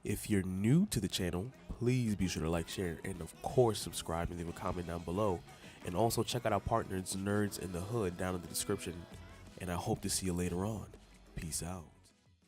If you're new to the channel, please be sure to like, share, and of course subscribe and leave a comment down below. And also check out our partners, Nerds in the Hood, down in the description. And I hope to see you later on. Peace out.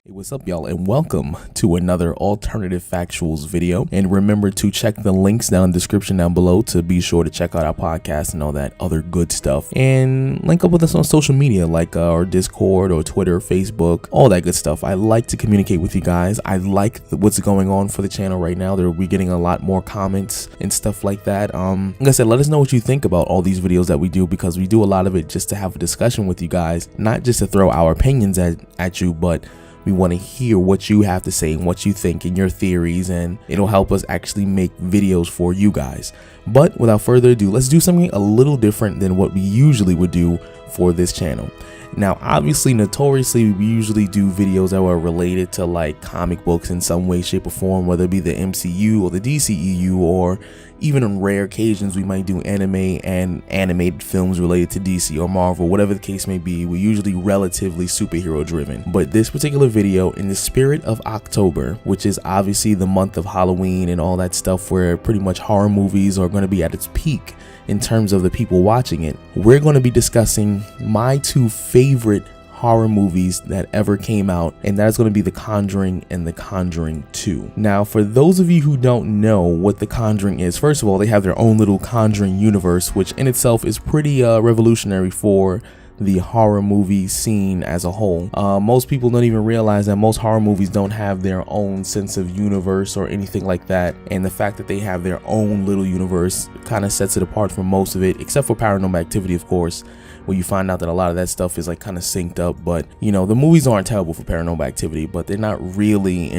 Hey, what's up, y'all, and welcome to another alternative factuals video. And remember to check the links down in the description down below to be sure to check out our podcast and all that other good stuff. And link up with us on social media like our Discord or Twitter, Facebook, all that good stuff. I like to communicate with you guys. I like what's going on for the channel right now. We're getting a lot more comments and stuff like that. Like I said, let us know what you think about all these videos that we do, because we do a lot of it just to have a discussion with you guys, not just to throw our opinions at you, but we want to hear what you have to say and what you think and your theories, and it'll help us actually make videos for you guys. But without further ado, let's do something a little different than what we usually would do for this channel. Now, obviously, notoriously, we usually do videos that were related to like comic books in some way, shape, or form, whether it be the MCU or the DCEU, or even on rare occasions, we might do anime and animated films related to DC or Marvel, whatever the case may be. We're usually relatively superhero driven. But this particular video, in the spirit of October, which is obviously the month of Halloween and all that stuff, where pretty much horror movies are going to be at its peak in terms of the people watching it, we're going to be discussing my two favorite horror movies that ever came out, and that's going to be The Conjuring and The Conjuring 2. Now, for those of you who don't know what The Conjuring is, first of all, they have their own little Conjuring universe, which in itself is pretty revolutionary for the horror movie scene as a whole. Most people don't even realize that most horror movies don't have their own sense of universe or anything like that, and the fact that they have their own little universe kind of sets it apart from most of it, except for Paranormal Activity, of course, where you find out that a lot of that stuff is like kind of synced up. But you know, the movies aren't terrible for Paranormal Activity, but they're not really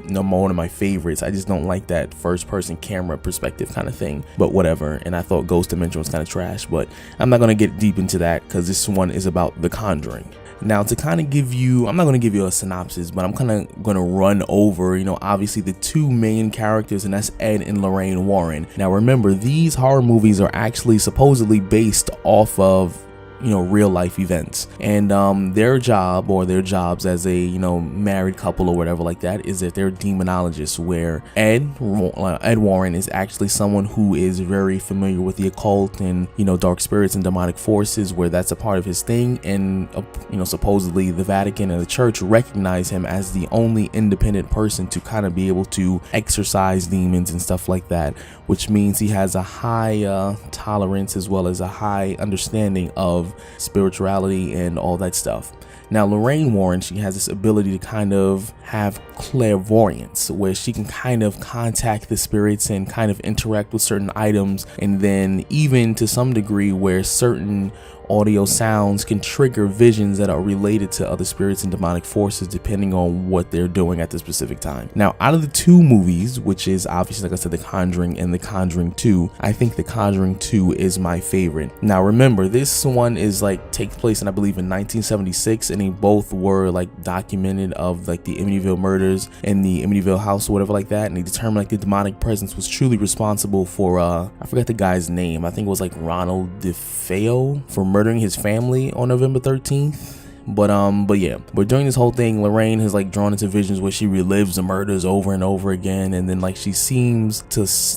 one of my favorites. I just don't like that first person camera perspective kind of thing, but whatever. And I thought Ghost Dimension was kind of trash, but I'm not going to get deep into that because this one is about The Conjuring. Now, to kind of give you, I'm not going to give you a synopsis, but I'm kind of going to run over, you know, obviously the two main characters, and that's Ed and Lorraine Warren. Now, remember, these horror movies are actually supposedly based off of, you know, real life events, and their job, or their jobs as a, you know, married couple or whatever like that, is that they're demonologists, where Ed Warren is actually someone who is very familiar with the occult and, you know, dark spirits and demonic forces, where that's a part of his thing. And you know, supposedly the Vatican and the church recognize him as the only independent person to kind of be able to exorcise demons and stuff like that, which means he has a high tolerance as well as a high understanding of spirituality and all that stuff. Now, Lorraine Warren, she has this ability to kind of have clairvoyance, where she can kind of contact the spirits and kind of interact with certain items, and then even to some degree where certain audio sounds can trigger visions that are related to other spirits and demonic forces, depending on what they're doing at the specific time. Now, out of the two movies, which is obviously, like I said, The Conjuring and The Conjuring 2, I think The Conjuring 2 is my favorite. Now, remember, this one is like takes place in, I believe, in 1976, and they both were like documented of like the Amityville murders and the Amityville house or whatever like that, and they determined like the demonic presence was truly responsible for I forgot the guy's name. I think it was like Ronald DeFeo, for murdering his family on November 13th. But yeah, but during this whole thing, Lorraine has like drawn into visions where she relives the murders over and over again, and then like she seems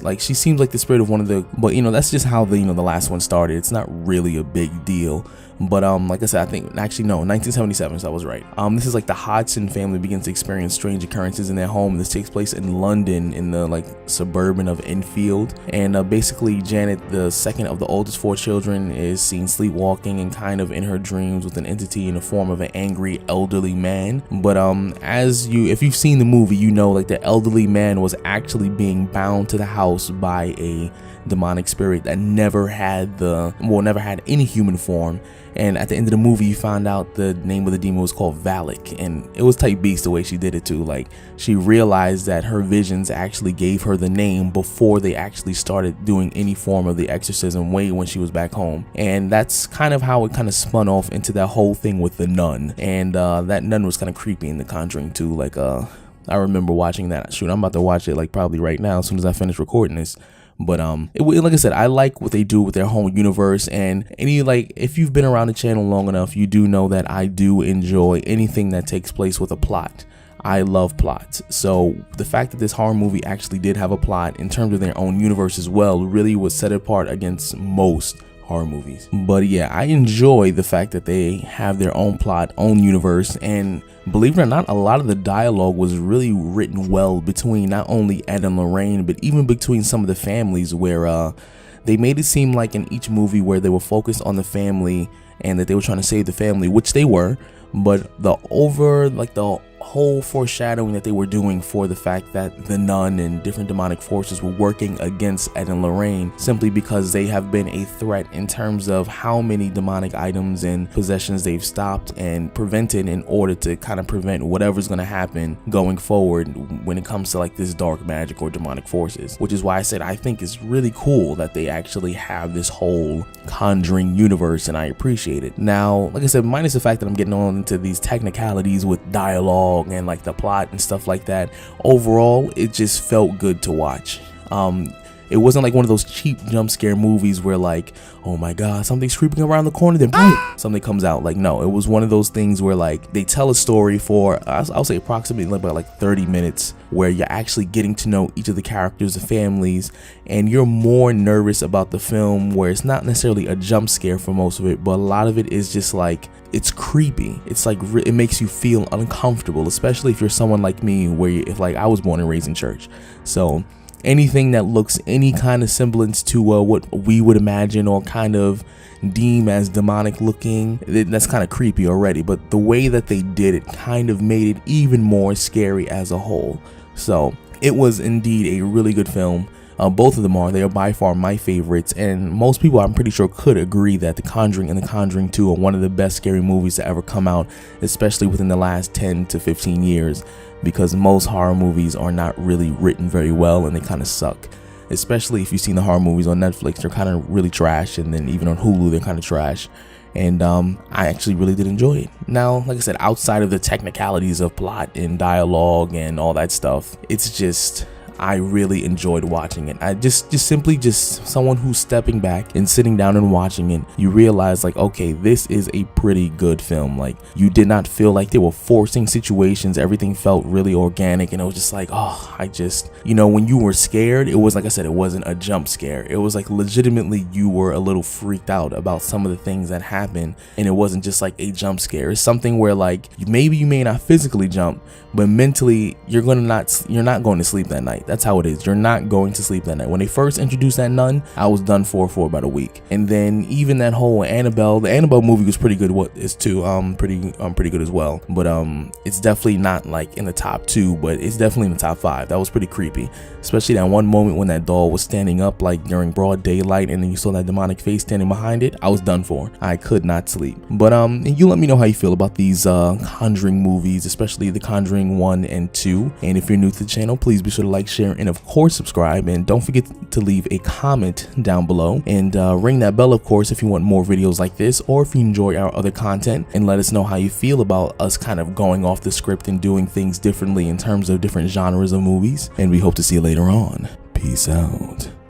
like the spirit of one of the, but you know, that's just how the, you know, the last one started. It's not really a big deal. But like I said, I think actually no, 1977, so I was right. This is like the Hodgson family begins to experience strange occurrences in their home. This takes place in London, in the like suburban of Enfield, and basically Janet, the second of the oldest four children, is seen sleepwalking and kind of in her dreams with an entity in the form of an angry elderly man. But if you've seen the movie, you know, like the elderly man was actually being bound to the house by a demonic spirit that never had any human form. And at the end of the movie, you found out the name of the demon was called Valak, and it was type beast the way she did it too. Like, she realized that her visions actually gave her the name before they actually started doing any form of the exorcism, way when she was back home. And that's kind of how it kind of spun off into that whole thing with the nun. And that nun was kind of creepy in The Conjuring too. Like I remember watching that. Shoot, I'm about to watch it like probably right now as soon as I finish recording this. But like I said, I like what they do with their whole universe, and if you've been around the channel long enough, you do know that I do enjoy anything that takes place with a plot. I love plots. So the fact that this horror movie actually did have a plot in terms of their own universe as well really would set it apart against most horror movies. But yeah, I enjoy the fact that they have their own plot, own universe, and believe it or not, a lot of the dialogue was really written well between not only Ed and Lorraine, but even between some of the families, where they made it seem like in each movie where they were focused on the family and that they were trying to save the family, which they were, but the whole foreshadowing that they were doing for the fact that the nun and different demonic forces were working against Ed and Lorraine simply because they have been a threat in terms of how many demonic items and possessions they've stopped and prevented in order to kind of prevent whatever's going to happen going forward when it comes to like this dark magic or demonic forces, which is why I said I think it's really cool that they actually have this whole Conjuring universe, and I appreciate it. Now, like I said, minus the fact that I'm getting on into these technicalities with dialogue and like the plot and stuff like that, overall it just felt good to watch. It wasn't like one of those cheap jump scare movies where like, oh my god, something's creeping around the corner, then boom, something comes out. Like, no, it was one of those things where like they tell a story for I'll say approximately about like 30 minutes where you're actually getting to know each of the characters, the families, and you're more nervous about the film, where it's not necessarily a jump scare for most of it, but a lot of it is just like, it's creepy. It's like it makes you feel uncomfortable, especially if you're someone like me, where if like I was born and raised in church. So anything that looks any kind of semblance to what we would imagine or kind of deem as demonic looking, that's kind of creepy already. But the way that they did it kind of made it even more scary as a whole. So it was indeed a really good film. Both of them are. They are by far my favorites, and most people, I'm pretty sure, could agree that The Conjuring and The Conjuring 2 are one of the best scary movies to ever come out, especially within the last 10 to 15 years, because most horror movies are not really written very well and they kind of suck. Especially if you've seen the horror movies on Netflix, they're kind of really trash, and then even on Hulu, they're kind of trash. And I actually really did enjoy it. Now, like I said, outside of the technicalities of plot and dialogue and all that stuff, it's just, I really enjoyed watching it. I just simply someone who's stepping back and sitting down and watching it, you realize like, okay, this is a pretty good film. Like, you did not feel like they were forcing situations. Everything felt really organic, and it was just like, oh, when you were scared, it was like I said, it wasn't a jump scare. It was like legitimately you were a little freaked out about some of the things that happened, and it wasn't just like a jump scare. It's something where like maybe you may not physically jump, but mentally you're not going to sleep that night. That's how it is. You're not going to sleep that night. When they first introduced that nun, I was done for about a week. And then even that whole the Annabelle movie was pretty good. What is too pretty good as well. But it's definitely not like in the top 2, but it's definitely in the top 5. That was pretty creepy, especially that one moment when that doll was standing up like during broad daylight, and then you saw that demonic face standing behind it. I was done for. I could not sleep. But you let me know how you feel about these Conjuring movies, especially The Conjuring 1 and 2. And if you're new to the channel, please be sure to like, share, and of course subscribe, and don't forget to leave a comment down below, and ring that bell, of course, if you want more videos like this, or if you enjoy our other content, and let us know how you feel about us kind of going off the script and doing things differently in terms of different genres of movies. And we hope to see you later on. Peace out.